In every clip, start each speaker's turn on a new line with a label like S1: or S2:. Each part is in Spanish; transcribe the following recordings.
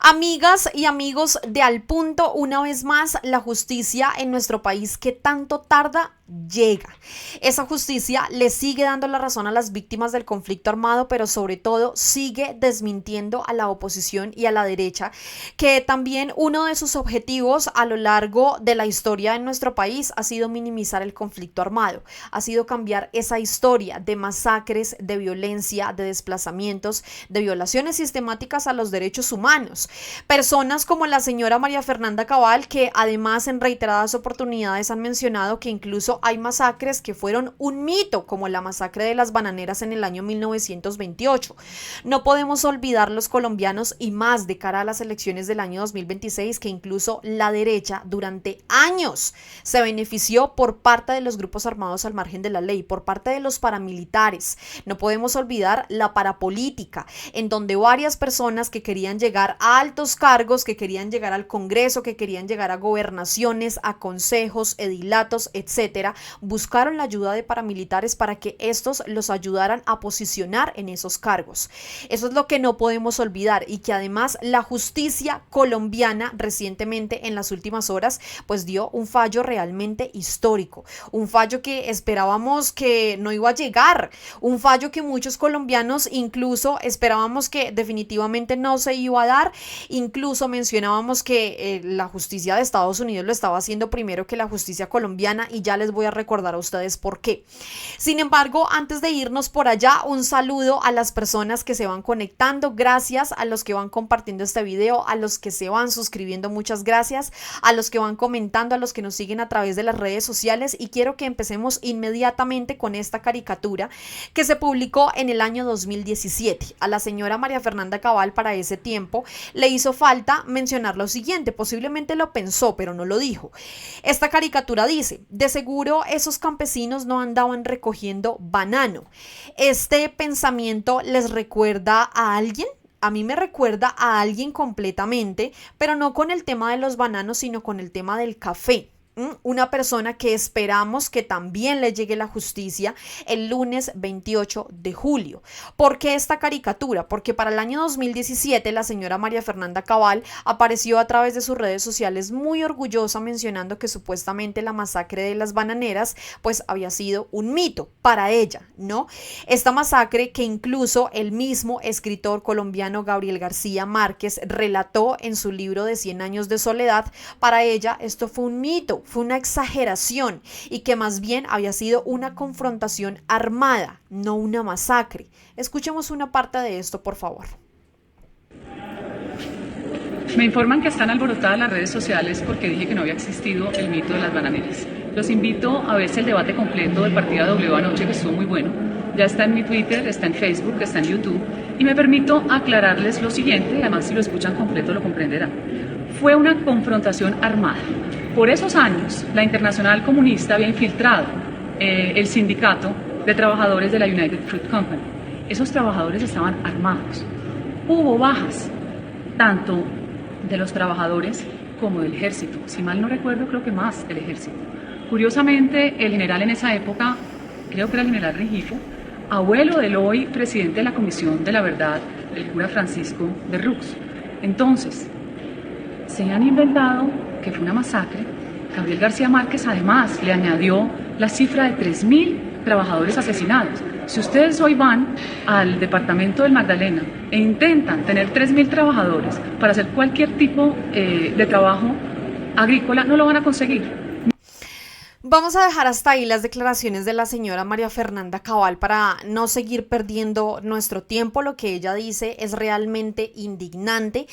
S1: Amigas y amigos de Al Punto, una vez más, la justicia en nuestro país que tanto tarda, llega. Esa justicia le sigue dando la razón a las víctimas del conflicto armado, pero sobre todo sigue desmintiendo a la oposición y a la derecha, que también uno de sus objetivos a lo largo de la historia en nuestro país ha sido minimizar el conflicto armado, ha sido cambiar esa historia de masacres, de violencia, de desplazamientos, de violaciones sistemáticas a los derechos humanos. Personas como la señora María Fernanda Cabal, que además en reiteradas oportunidades han mencionado que incluso hay masacres que fueron un mito, como la masacre de las bananeras en el año 1928. No podemos olvidar los colombianos y más de cara a las elecciones del año 2026, que incluso la derecha durante años se benefició por parte de los grupos armados al margen de la ley, por parte de los paramilitares. No podemos olvidar la parapolítica, en donde varias personas que querían llegar a altos cargos, que querían llegar al Congreso, que querían llegar a gobernaciones, a consejos, edilatos, etcétera, buscaron la ayuda de paramilitares para que estos los ayudaran a posicionar en esos cargos. Eso es lo que no podemos olvidar, y que además la justicia colombiana recientemente en las últimas horas pues dio un fallo realmente histórico, un fallo que esperábamos que no iba a llegar, un fallo que muchos colombianos incluso esperábamos que definitivamente no se iba a dar. Incluso mencionábamos que la justicia de Estados Unidos lo estaba haciendo primero que la justicia colombiana, y ya les voy a recordar a ustedes por qué. Sin embargo, antes de irnos por allá, un saludo a las personas que se van conectando, gracias a los que van compartiendo este video, a los que se van suscribiendo, muchas gracias, a los que van comentando, a los que nos siguen a través de las redes sociales, y quiero que empecemos inmediatamente con esta caricatura que se publicó en el año 2017. A la señora María Fernanda Cabal para ese tiempo le hizo falta mencionar lo siguiente, posiblemente lo pensó, pero no lo dijo. Esta caricatura dice: de seguro esos campesinos no andaban recogiendo banano. ¿Este pensamiento les recuerda a alguien? A mí me recuerda a alguien completamente, pero no con el tema de los bananos, sino con el tema del café. Una persona que esperamos que también le llegue la justicia el lunes 28 de julio. ¿Por qué esta caricatura? Porque para el año 2017 la señora María Fernanda Cabal apareció a través de sus redes sociales muy orgullosa, mencionando que supuestamente la masacre de las bananeras pues había sido un mito para ella, ¿no? Esta masacre que incluso el mismo escritor colombiano Gabriel García Márquez relató en su libro de 100 años de soledad, para ella esto fue un mito, fue una exageración, y que más bien había sido una confrontación armada, no una masacre. Escuchemos una parte de esto, por favor.
S2: Me informan que están alborotadas las redes sociales porque dije que no había existido el mito de las bananeras. Los invito a verse el debate completo del Partida W anoche, que estuvo muy bueno. Ya está en mi Twitter, está en Facebook, está en YouTube. Y me permito aclararles lo siguiente, además si lo escuchan completo lo comprenderán. Fue una confrontación armada. Por esos años, la Internacional Comunista había infiltrado el sindicato de trabajadores de la United Fruit Company. Esos trabajadores estaban armados. Hubo bajas, tanto de los trabajadores como del ejército. Si mal no recuerdo, creo que más el ejército. Curiosamente, el general en esa época, creo que era el general Rengifo, abuelo del hoy presidente de la Comisión de la Verdad, el cura Francisco de Rux. Entonces, se han inventado que fue una masacre. Gabriel García Márquez además le añadió la cifra de 3.000 trabajadores asesinados. Si ustedes hoy van al departamento del Magdalena e intentan tener 3.000 trabajadores para hacer cualquier tipo de trabajo agrícola, no lo van a conseguir.
S1: Vamos a dejar hasta ahí las declaraciones de la señora María Fernanda Cabal para no seguir perdiendo nuestro tiempo. Lo que ella dice es realmente indignante.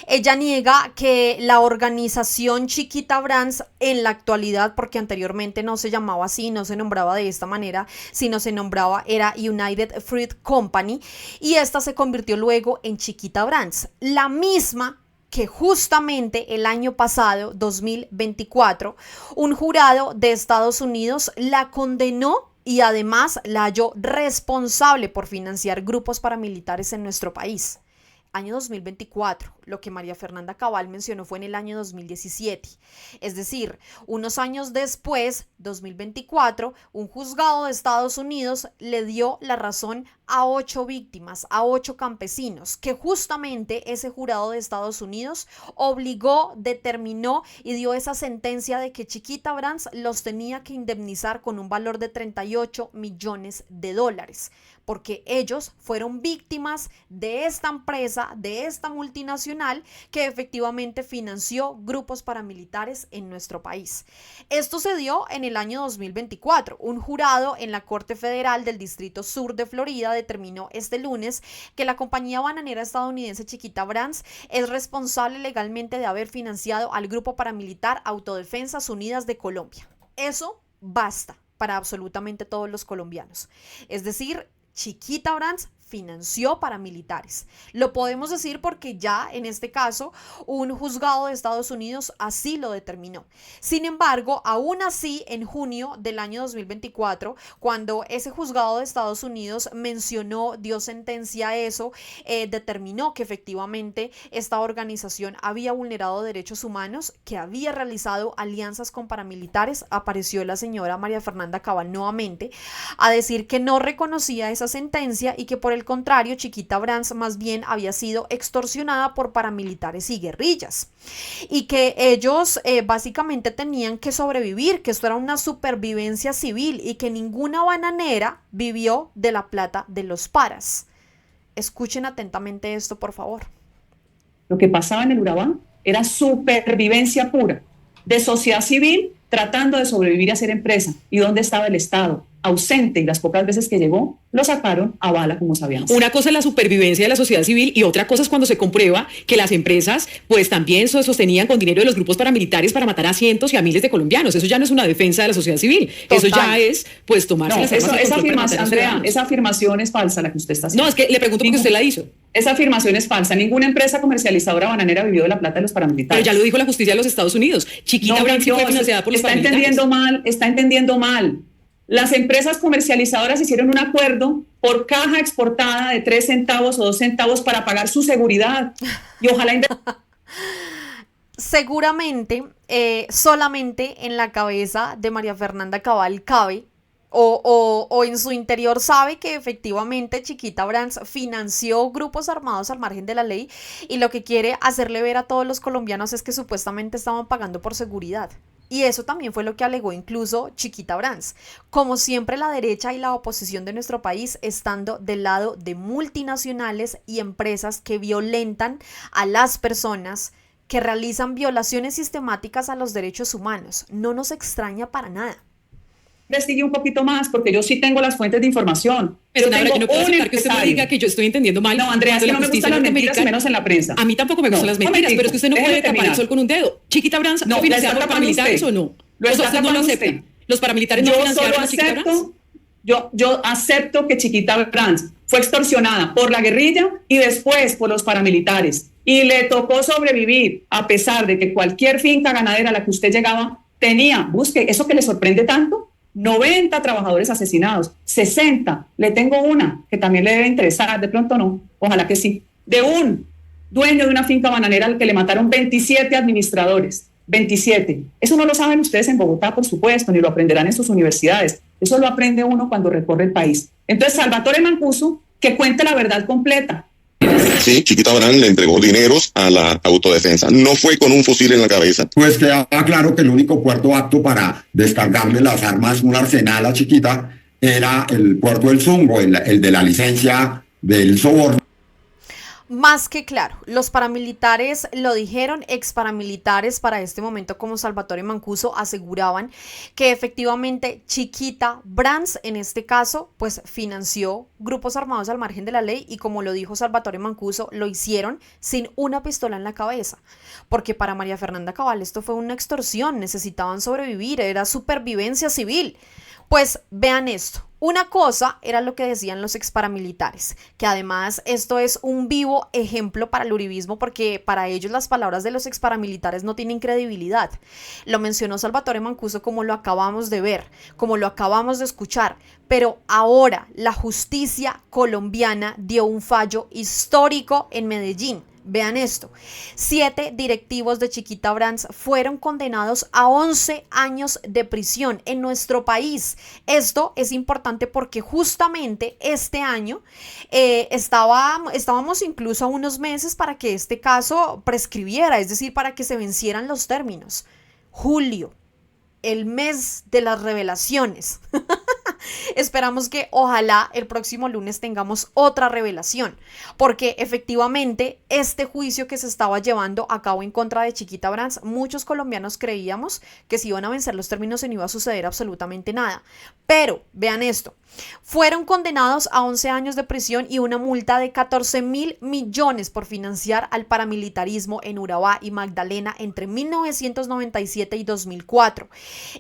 S1: Ella niega que la organización Chiquita Brands en la actualidad, porque anteriormente no se llamaba así, no se nombraba de esta manera, sino se nombraba, era United Fruit Company, y esta se convirtió luego en Chiquita Brands, la misma que justamente el año pasado, 2024, un jurado de Estados Unidos la condenó y además la halló responsable por financiar grupos paramilitares en nuestro país. Año 2024, lo que María Fernanda Cabal mencionó fue en el año 2017. Es decir, unos años después, 2024, un juzgado de Estados Unidos le dio la razón a 8 víctimas, a 8 campesinos, que justamente ese jurado de Estados Unidos obligó, determinó y dio esa sentencia de que Chiquita Brands los tenía que indemnizar con un valor de 38 millones de dólares, porque ellos fueron víctimas de esta empresa, de esta multinacional que efectivamente financió grupos paramilitares en nuestro país. Esto se dio en el año 2024. Un jurado en la Corte Federal del Distrito Sur de Florida determinó este lunes que la compañía bananera estadounidense Chiquita Brands es responsable legalmente de haber financiado al grupo paramilitar Autodefensas Unidas de Colombia. Eso basta para absolutamente todos los colombianos. Es decir, Chiquita Brands financió paramilitares. Lo podemos decir porque ya en este caso un juzgado de Estados Unidos así lo determinó. Sin embargo, aún así, en junio del año 2024, cuando ese juzgado de Estados Unidos mencionó, dio sentencia a eso, determinó que efectivamente esta organización había vulnerado derechos humanos, que había realizado alianzas con paramilitares, apareció la señora María Fernanda Cabal nuevamente a decir que no reconocía esa sentencia y que por el contrario, Chiquita Brands más bien había sido extorsionada por paramilitares y guerrillas y que ellos básicamente tenían que sobrevivir, que esto era una supervivencia civil y que ninguna bananera vivió de la plata de los paras. Escuchen atentamente esto, por favor.
S3: Lo que pasaba en el Urabá era supervivencia pura, de sociedad civil tratando de sobrevivir y hacer empresa. ¿Y dónde estaba el Estado? Ausente, y las pocas veces que llegó, lo sacaron a bala, como sabíamos.
S4: Una cosa es la supervivencia de la sociedad civil y otra cosa es cuando se comprueba que las empresas pues también sostenían con dinero de los grupos paramilitares para matar a cientos y a miles de colombianos. Eso ya no es una defensa de la sociedad civil. Total. Eso ya es pues tomarse las armas de control para matar a
S3: Andrea, esa afirmación es falsa la que usted está haciendo.
S4: No, es que le pregunto porque usted la hizo.
S3: Esa afirmación es falsa. Ninguna empresa comercializadora bananera vivió de la plata de los paramilitares.
S4: Pero ya lo dijo la justicia de los Estados Unidos. Chiquita Brands fue financiada por los paramilitares.
S3: Está entendiendo mal. Las empresas comercializadoras hicieron un acuerdo por caja exportada de 3 centavos o 2 centavos para pagar su seguridad. Y ojalá...
S1: Seguramente, solamente en la cabeza de María Fernanda Cabal cabe o en su interior sabe que efectivamente Chiquita Brands financió grupos armados al margen de la ley y lo que quiere hacerle ver a todos los colombianos es que supuestamente estaban pagando por seguridad. Y eso también fue lo que alegó incluso Chiquita Brands. Como siempre, la derecha y la oposición de nuestro país estando del lado de multinacionales y empresas que violentan a las personas, que realizan violaciones sistemáticas a los derechos humanos. No nos extraña para nada.
S3: Investigue un poquito más, porque yo sí tengo las fuentes de información.
S4: Pero nada, yo no puedo aceptar que usted me diga que yo estoy entendiendo mal.
S3: No, Andrea, es que no me gustan las mentiras, menos en la prensa.
S4: A mí tampoco me gustan las mentiras, pero es que usted no puede tapar el sol con un dedo. ¿Chiquita Brands fue financiada por paramilitares o no? ¿Usted no lo acepta? ¿Los paramilitares no financiaron a Chiquita Brands?
S3: Yo acepto que Chiquita Brands fue extorsionada por la guerrilla y después por los paramilitares. Y le tocó sobrevivir, a pesar de que cualquier finca ganadera a la que usted llegaba tenía, busque, eso que le sorprende tanto, 90 trabajadores asesinados, 60, le tengo una que también le debe interesar, de pronto no, ojalá que sí, de un dueño de una finca bananera al que le mataron 27 administradores, 27. Eso no lo saben ustedes en Bogotá, por supuesto, ni lo aprenderán en sus universidades, eso lo aprende uno cuando recorre el país. Entonces, Salvatore Mancuso, que cuente la verdad completa.
S5: Sí, Chiquita Brands le entregó dineros a la autodefensa. No fue con un fusil en la cabeza.
S6: Pues queda claro que el único puerto apto para descargarle las armas, un arsenal a Chiquita, era el puerto del Zungo, el de la licencia del soborno.
S1: Más que claro, los paramilitares lo dijeron, ex paramilitares para este momento como Salvatore Mancuso aseguraban que efectivamente Chiquita Brands en este caso pues financió grupos armados al margen de la ley y como lo dijo Salvatore Mancuso lo hicieron sin una pistola en la cabeza, porque para María Fernanda Cabal esto fue una extorsión, necesitaban sobrevivir, era supervivencia civil. Pues vean esto, una cosa era lo que decían los exparamilitares, que además esto es un vivo ejemplo para el uribismo porque para ellos las palabras de los exparamilitares no tienen credibilidad. Lo mencionó Salvatore Mancuso como lo acabamos de ver, como lo acabamos de escuchar, pero ahora la justicia colombiana dio un fallo histórico en Medellín. Vean esto, 7 directivos de Chiquita Brands fueron condenados a 11 años de prisión en nuestro país. Esto es importante porque justamente este año estábamos incluso a unos meses para que este caso prescribiera, es decir, para que se vencieran los términos. Julio, el mes de las revelaciones. Esperamos que ojalá el próximo lunes tengamos otra revelación, porque efectivamente este juicio que se estaba llevando a cabo en contra de Chiquita Brands, muchos colombianos creíamos que si iban a vencer los términos y no iba a suceder absolutamente nada. Pero vean esto, fueron condenados a 11 años de prisión y una multa de 14.000 millones por financiar al paramilitarismo en Urabá y Magdalena entre 1997 y 2004.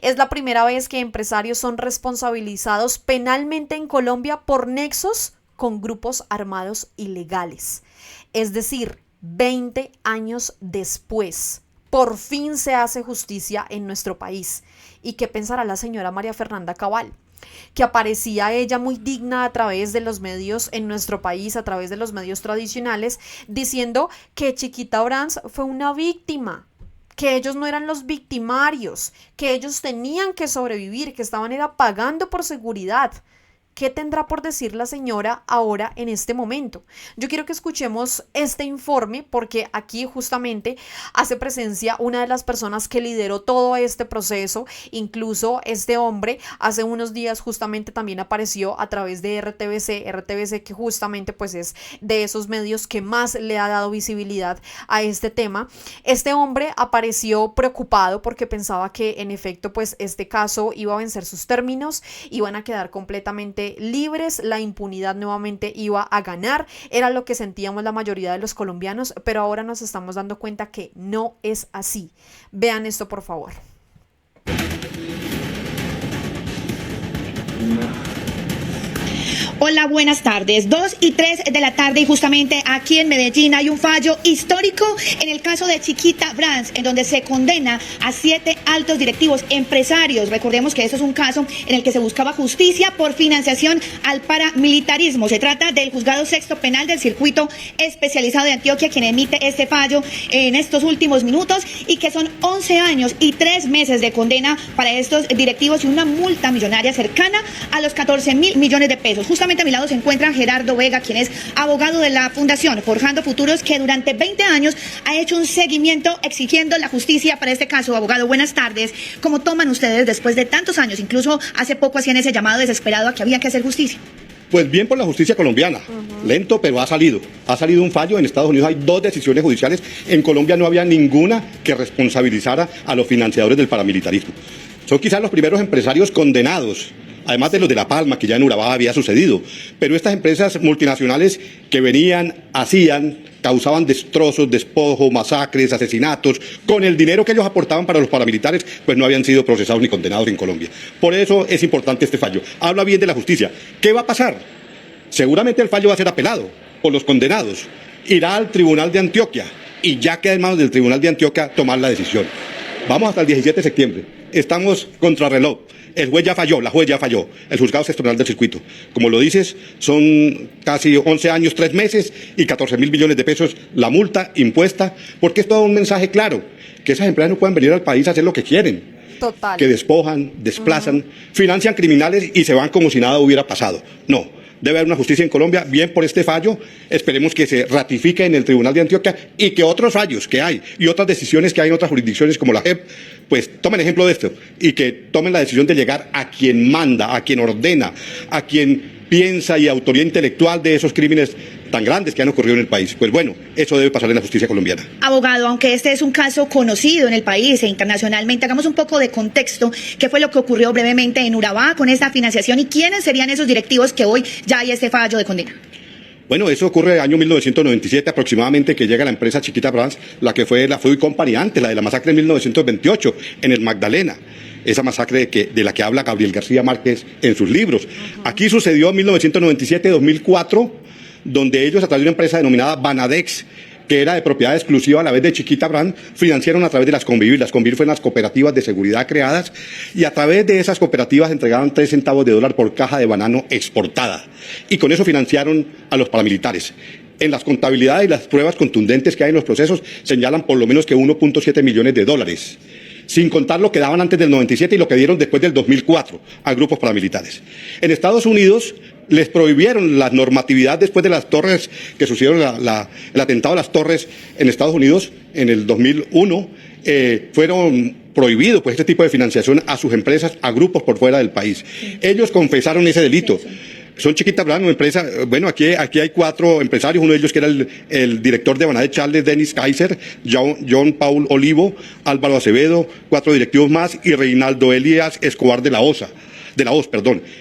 S1: Es la primera vez que empresarios son responsabilizados penalmente en Colombia por nexos con grupos armados ilegales. Es decir, 20 años después, por fin se hace justicia en nuestro país. ¿Y qué pensará la señora María Fernanda Cabal? Que aparecía ella muy digna a través de los medios en nuestro país, a través de los medios tradicionales, diciendo que Chiquita Brands fue una víctima, que ellos no eran los victimarios, que ellos tenían que sobrevivir, que estaban pagando por seguridad. ¿Qué tendrá por decir la señora ahora en este momento? Yo quiero que escuchemos este informe porque aquí justamente hace presencia una de las personas que lideró todo este proceso. Incluso este hombre hace unos días justamente también apareció a través de RTVC que justamente pues es de esos medios que más le ha dado visibilidad a este tema. Este hombre apareció preocupado porque pensaba que en efecto pues este caso iba a vencer sus términos, iban a quedar completamente libres, la impunidad nuevamente iba a ganar, era lo que sentíamos la mayoría de los colombianos, pero ahora nos estamos dando cuenta que no es así. Vean esto por favor.
S7: Hola, buenas tardes. 2 y 3 de la tarde y justamente aquí en Medellín hay un fallo histórico en el caso de Chiquita Brands, en donde se condena a 7 altos directivos empresarios. Recordemos que esto es un caso en el que se buscaba justicia por financiación al paramilitarismo. Se trata del Juzgado Sexto Penal del Circuito Especializado de Antioquia quien emite este fallo en estos últimos minutos y que son 11 años y 3 meses de condena para estos directivos y una multa millonaria cercana a los 14.000 millones de pesos. Justamente a mi lado se encuentra Gerardo Vega, quien es abogado de la Fundación Forjando Futuros, que durante 20 años ha hecho un seguimiento exigiendo la justicia para este caso. Abogado, buenas tardes. ¿Cómo toman ustedes después de tantos años? Incluso hace poco hacían ese llamado desesperado a que había que hacer justicia.
S8: Pues bien por la justicia colombiana, lento pero ha salido un fallo. En Estados Unidos hay 2 decisiones judiciales, en Colombia no había ninguna que responsabilizara a los financiadores del paramilitarismo. Son quizás los primeros empresarios condenados, además de los de La Palma, que ya en Urabá había sucedido, pero estas empresas multinacionales que venían, hacían, causaban destrozos, despojos, masacres, asesinatos, con el dinero que ellos aportaban para los paramilitares, pues no habían sido procesados ni condenados en Colombia. Por eso es importante este fallo. Habla bien de la justicia. ¿Qué va a pasar? Seguramente el fallo va a ser apelado por los condenados. Irá al Tribunal de Antioquia y ya queda en manos del Tribunal de Antioquia tomar la decisión. Vamos hasta el 17 de septiembre. Estamos contrarreloj. El juez ya falló, la juez ya falló, el Juzgado Sexto Penal del Circuito. Como lo dices, son casi 11 años, 3 meses y 14.000 millones de pesos la multa impuesta, porque es todo un mensaje claro, que esas empresas no pueden venir al país a hacer lo que quieren.
S1: Total.
S8: Que despojan, desplazan, financian criminales y se van como si nada hubiera pasado. No. Debe haber una justicia en Colombia, bien por este fallo, esperemos que se ratifique en el Tribunal de Antioquia y que otros fallos que hay y otras decisiones que hay en otras jurisdicciones como la JEP, pues tomen ejemplo de esto y que tomen la decisión de llegar a quien manda, a quien ordena, a quien piensa y autoría intelectual de esos crímenes tan grandes que han ocurrido en el país. Pues bueno, eso debe pasar en la justicia colombiana.
S7: Abogado, aunque este es un caso conocido en el país e internacionalmente, hagamos un poco de contexto. ¿Qué fue lo que ocurrió brevemente en Urabá con esta financiación y quiénes serían esos directivos que hoy ya hay este fallo de condena?
S8: Bueno, eso ocurre en el año 1997 aproximadamente, que llega la empresa Chiquita Brands, la que fue la Food Company antes, la de la masacre en 1928 en el Magdalena. Esa masacre de la que habla Gabriel García Márquez en sus libros. Aquí sucedió en 1997-2004, donde ellos, a través de una empresa denominada Banadex, que era de propiedad exclusiva a la vez de Chiquita Brands, financiaron a través de las Convivir. Las Convivir fueron las cooperativas de seguridad creadas y a través de esas cooperativas entregaban 3 centavos de dólar por caja de banano exportada. Y con eso financiaron a los paramilitares. en las contabilidades y las pruebas contundentes que hay en los procesos señalan por lo menos que 1.7 millones de dólares, sin contar lo que daban antes del 97 y lo que dieron después del 2004 a grupos paramilitares. En Estados Unidos les prohibieron la normatividad después de las torres que sucedieron, el atentado a las torres en Estados Unidos en el 2001, fueron prohibidos pues este tipo de financiación a sus empresas, a grupos por fuera del país. Ellos confesaron ese delito. Son Chiquita Brands, una empresa, bueno, aquí hay 4 empresarios, uno de ellos que era el director de Banader Charles Dennis Kaiser, John Paul Olivo, Álvaro Acevedo, 4 directivos más y Reinaldo Elías Escobar de la OZ.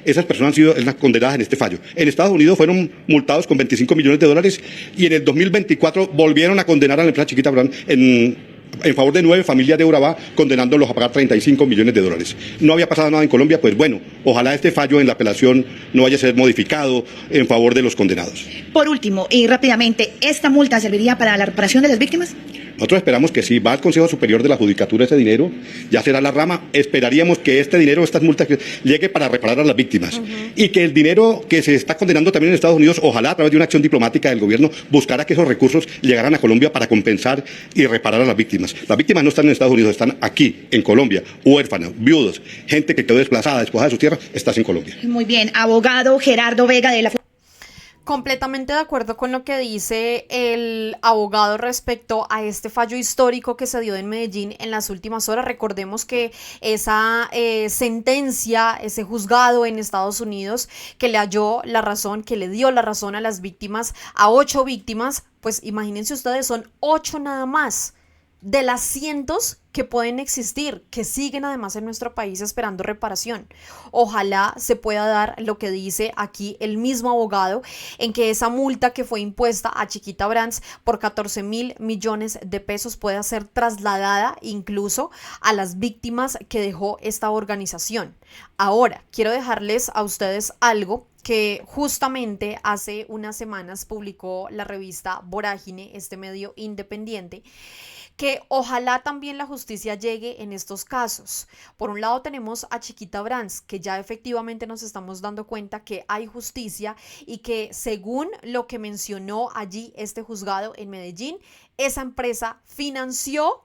S8: Esas personas han sido condenadas en este fallo. En Estados Unidos fueron multados con 25 millones de dólares y en el 2024 volvieron a condenar a la empresa Chiquita Brands en favor de 9 familias de Urabá, condenándolos a pagar 35 millones de dólares. No había pasado nada en Colombia, pues bueno, ojalá este fallo en la apelación no vaya a ser modificado en favor de los condenados.
S7: Por último, y rápidamente, ¿esta multa serviría para la reparación de las víctimas?
S8: Nosotros esperamos que sí, va al Consejo Superior de la Judicatura ese dinero, ya será la rama, esperaríamos que este dinero, estas multas, llegue para reparar a las víctimas. Y que el dinero que se está condenando también en Estados Unidos, ojalá a través de una acción diplomática del gobierno, buscara que esos recursos llegaran a Colombia para compensar y reparar a las víctimas. Las víctimas no están en Estados Unidos, están aquí, en Colombia, huérfanos, viudos, gente que quedó desplazada, despojada de sus tierras, estás en Colombia.
S7: Muy bien, abogado Gerardo Vega de la...
S1: Completamente de acuerdo con lo que dice el abogado respecto a este fallo histórico que se dio en Medellín en las últimas horas. Recordemos que esa sentencia, ese juzgado en Estados Unidos que le halló la razón, que le dio la razón a las víctimas, a 8 víctimas, pues imagínense ustedes, son 8 nada más de las cientos que pueden existir, que siguen además en nuestro país esperando reparación. Ojalá se pueda dar lo que dice aquí el mismo abogado, en que esa multa que fue impuesta a Chiquita Brands por 14.000 millones de pesos pueda ser trasladada incluso a las víctimas que dejó esta organización. Ahora, quiero dejarles a ustedes algo que justamente hace unas semanas publicó la revista Vorágine, este medio independiente, que ojalá también la justicia llegue en estos casos. Por un lado tenemos a Chiquita Brands, que ya efectivamente nos estamos dando cuenta que hay justicia y que según lo que mencionó allí este juzgado en Medellín, esa empresa financió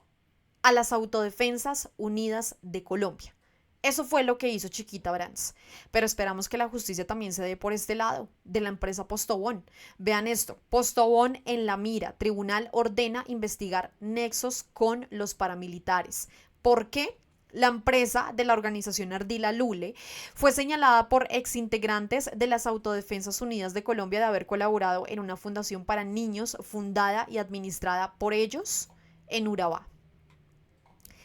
S1: a las Autodefensas Unidas de Colombia. Eso fue lo que hizo Chiquita Brands, pero esperamos que la justicia también se dé por este lado, de la empresa Postobón. Vean esto, Postobón en la mira, tribunal ordena investigar nexos con los paramilitares. ¿Por qué? La empresa de la organización Ardila Lule fue señalada por exintegrantes de las Autodefensas Unidas de Colombia de haber colaborado en una fundación para niños fundada y administrada por ellos en Urabá.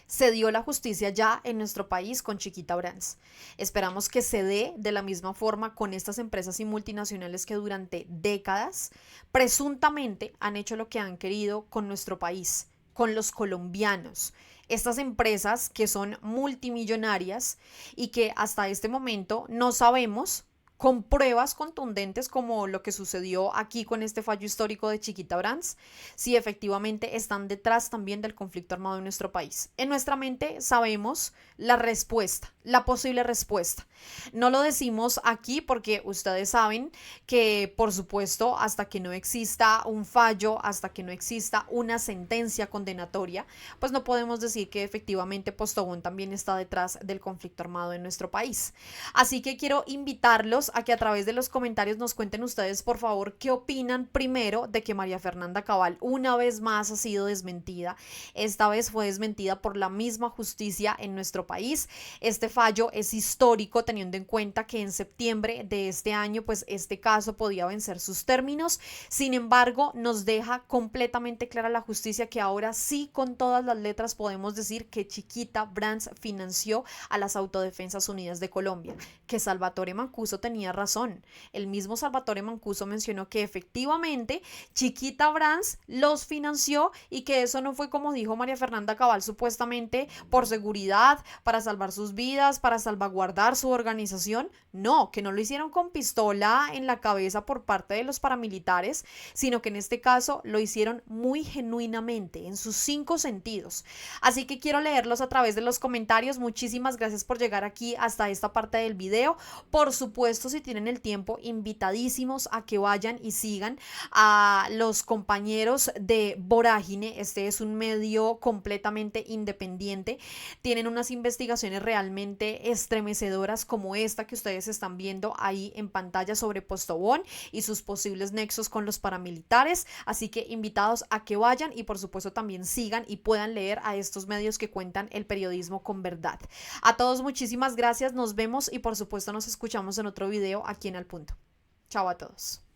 S1: Se dio la justicia ya en nuestro país con Chiquita Brands. Esperamos que se dé de la misma forma con estas empresas y multinacionales que durante décadas presuntamente han hecho lo que han querido con nuestro país, con los colombianos. Estas empresas que son multimillonarias y que hasta este momento no sabemos, con pruebas contundentes como lo que sucedió aquí con este fallo histórico de Chiquita Brands, si efectivamente están detrás también del conflicto armado en nuestro país. En nuestra mente sabemos la respuesta, la posible respuesta. No lo decimos aquí porque ustedes saben que, por supuesto, hasta que no exista un fallo, hasta que no exista una sentencia condenatoria, pues no podemos decir que efectivamente Postobón también está detrás del conflicto armado en nuestro país. Así que quiero invitarlos a que a través de los comentarios nos cuenten ustedes, por favor, qué opinan primero de que María Fernanda Cabal una vez más ha sido desmentida. Esta vez fue desmentida por la misma justicia en nuestro país. Este fallo es histórico teniendo en cuenta que en septiembre de este año, pues este caso podía vencer sus términos. Sin embargo, nos deja completamente clara la justicia que ahora sí, con todas las letras, podemos decir que Chiquita Brands financió a las Autodefensas Unidas de Colombia, que Salvatore Mancuso tenía razón. El mismo Salvatore Mancuso mencionó que efectivamente Chiquita Brands los financió y que eso no fue, como dijo María Fernanda Cabal, supuestamente por seguridad, para salvar sus vidas, para salvaguardar su organización. No, que no lo hicieron con pistola en la cabeza por parte de los paramilitares, sino que en este caso lo hicieron muy genuinamente, en sus 5 sentidos. Así que quiero leerlos a través de los comentarios. Muchísimas gracias por llegar aquí hasta esta parte del video. Por supuesto, si tienen el tiempo, invitadísimos a que vayan y sigan a los compañeros de Vorágine. Este es un medio completamente independiente. Tienen unas investigaciones realmente estremecedoras como esta que ustedes están viendo ahí en pantalla sobre Postobón y sus posibles nexos con los paramilitares. Así que invitados a que vayan y por supuesto también sigan y puedan leer a estos medios que cuentan el periodismo con verdad. A todos muchísimas gracias, nos vemos y por supuesto nos escuchamos en otro video aquí en Al Punto. Chao a todos.